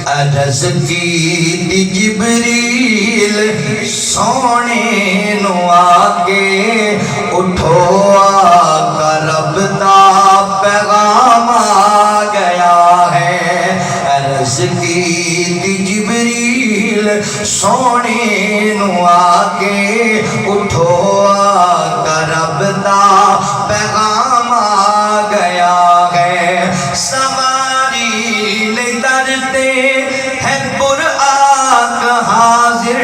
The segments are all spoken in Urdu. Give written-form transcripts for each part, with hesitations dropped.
عرض کی جبریل سونے نو آگے اٹھو آقا رب دا پیغام آ گیا ہے عرض کی جبریل سونے نو آگے اٹھو آقا رب دا پیغام آ گیا ہے سواری لے درتے ہے براق حاضر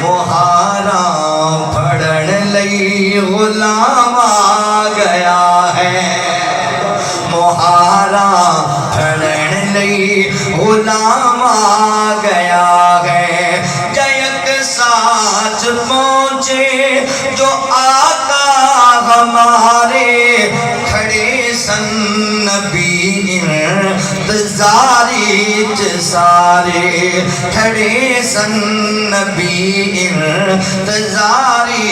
مہاراں پھڑن لئی غلام آ گیا ہے مہاراں پھڑن لئی غلام آ گیا ہے جیک ساچ پہنچے جو آقا ہمارے کھڑے سن نبی انتظاری سارے کھڑے سن نبی انتظاری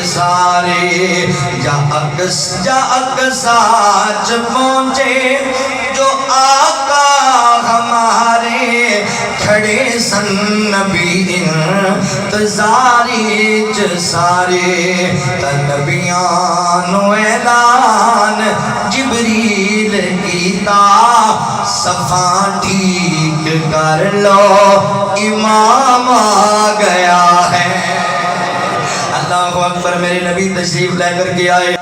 سارے جا اقصاچ پہنچے جو آقا ہمارے کھڑے سن نبی انتظاری سارے نبیان اعلان جبریل کیتا صفاں ٹھیک کر لو امام آ گیا ہے اللہ اکبر میرے نبی تشریف لے کر کے آئے